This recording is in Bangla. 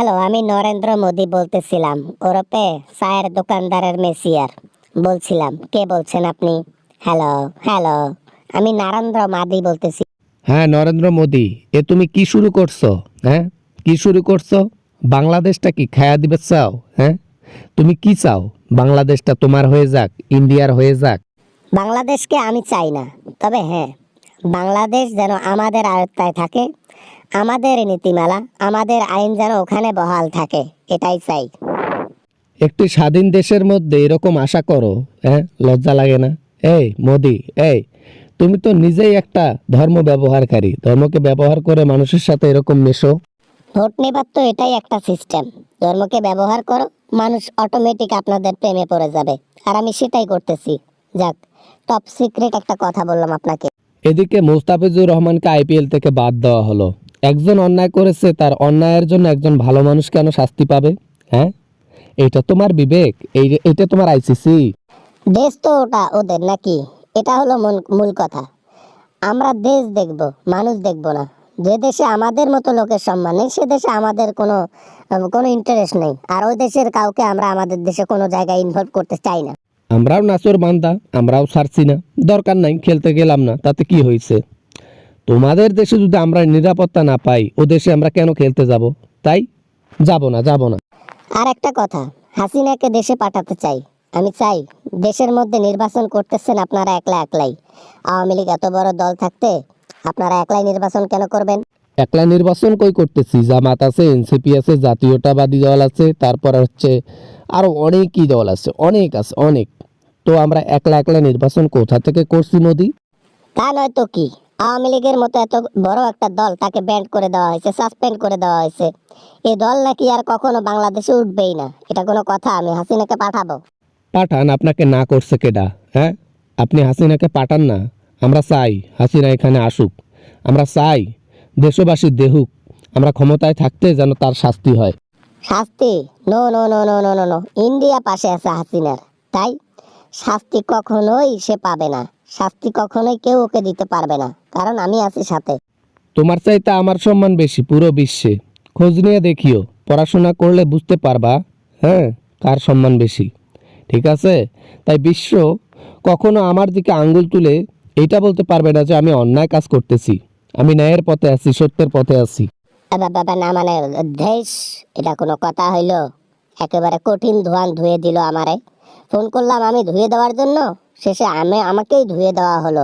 হ্যালো, আমি নরেন্দ্র মোদি বলতেছিলাম, ওরপে চায়ের দোকানদারের মেসিয়ার বলছিলাম। কে বলছেন আপনি? হ্যালো, হ্যালো, আমি নরেন্দ্র মোদি বলতেছি। হ্যাঁ, নরেন্দ্র মোদি, এ তুমি কি শুরু করছো? হ্যাঁ, কি শুরু করছো? বাংলাদেশটা কি খায়া দিবে চাও? হ্যাঁ, তুমি কি চাও? বাংলাদেশটা তোমার হয়ে যাক, ইন্ডিয়ার হয়ে যাক? বাংলাদেশকে আমি চাই না, তবে হ্যাঁ, বাংলাদেশ যেন আমাদের আয়ত্তায় থাকে, আমাদের নীতিমালা, আমাদের আইন যেন ওখানে বহাল থাকে, এটাই চাই। একটি স্বাধীন দেশের মধ্যে এরকম আশা করো? হ্যাঁ, লজ্জা লাগে না? এই মোদি, এই তুমি তো নিজেই একটা ধর্ম ব্যবহারকারী। ধর্মকে ব্যবহার করে মানুষের সাথে এরকম মেশো। ভোট নেবার তো এটাই একটা সিস্টেম। ধর্মকে ব্যবহার করো, মানুষ অটোমেটিক আপনাদের প্রেমে পড়ে যাবে, আর আমি সেটাই করতেছি। যাক, টপ সিক্রেট একটা কথা বললাম আপনাকে। এদিকে মোস্তাফিজুর রহমানকে আইপিএল থেকে বাদ দেওয়া হলো। একজন অন্যায় করেছে, তার অন্যায়ের জন্য একজন ভালো মানুষ কেন শাস্তি পাবে? হ্যাঁ, এটা তোমার বিবেক? এটা তোমার আইসিসি? দেশ তো ওটা ওদের নাকি? এটা হলো মূল কথা। আমরা দেশ দেখব, মানুষ দেখব না। যে দেশে আমাদের মতো লোকের সম্মান নেই, সে দেশে আমাদের কোনো ইন্টারেস্ট নেই, আর ওই দেশের কাউকে আমরা আমাদের দেশে কোনো জায়গায় ইনভলভ করতে চাই না। আমরাও নাচোর বান্দা, আমরাও ছাড়ছি না। দরকার নাই, খেলতে গেলাম না, তাতে কি হয়েছে? তোমাদের দেশে যদি আমরা নিরাপত্তা না পাই, ও দেশে আমরা কেন খেলতে যাব? তাই যাব না, যাব না। আর একটা কথা, হাসিনাকে দেশে পাঠাতে চাই। আমি চাই, দেশের মধ্যে নির্বাচন করতেছেন আপনারা একলা একলাই। আওয়ামী লীগ এত বড় দল থাকতে আপনারা একলাই নির্বাচন কেন করবেন? একলা নির্বাচন কই করতেছি? জামাত আছে, এনসিপি আছে, জাতীয়তাবাদী দল আছে, তারপর হচ্ছে আরো অনেকই দল আছে, অনেক আছে, অনেক। তো আমরা একলা একলা নির্বাচন কোথা থেকে করছি মোদি? তা নয় তো কি, আওয়ামী লীগের মতো এত বড় একটা দল, তাকে ব্যান্ড করে দেওয়া হয়েছে, সাসপেন্ড করে দেওয়া হয়েছে। এই দল নাকি আর কখনো বাংলাদেশে উঠবেই না। এটা কোনো কথা? আমি হাসিনাকে পাঠাবো? পাঠান, আপনাকে না করছে কেডা? হ্যাঁ, আপনি হাসিনাকে পাঠান না। আমরা চাই হাসিনা এখানে আসুক। আমরা চাই দেশবাসী দেহুক। আমরা ক্ষমতায় থাকতে যেন তার শাস্তি হয়। শাস্তি? No no no no no no no, India পাশে আছে হাসিনার, তাই শাস্তি কখনোই সে পাবে না। শাস্তি কখনোই কেউ ওকে দিতে পারবে না, কারণ আমি আছি সাথে। তোমার চাইতে আমার সম্মান বেশি পুরো বিশ্বে। খোঁজ নিয়ে দেখিও, পড়াশোনা করলে বুঝতে পারবা। হ্যাঁ, কার সম্মান বেশি। ঠিক আছে? তাই বিশ্ব কখনো আমার দিকে আঙ্গুল তুলে এইটা বলতে পারবে না যে আমি অন্যায় কাজ করতেছি। আমি ন্যায়ের পথে আছি, সত্যের পথে আছি। বাবা না মানে, দেশ, এটা কোনো কথা হইলো? একেবারে কঠিন ধোঁয়ান ধুয়ে দিল আমারে। ফোন করলাম আমি ধুয়ে দেওয়ার জন্য, শেষে আমাকেই ধুয়ে দেওয়া হলো।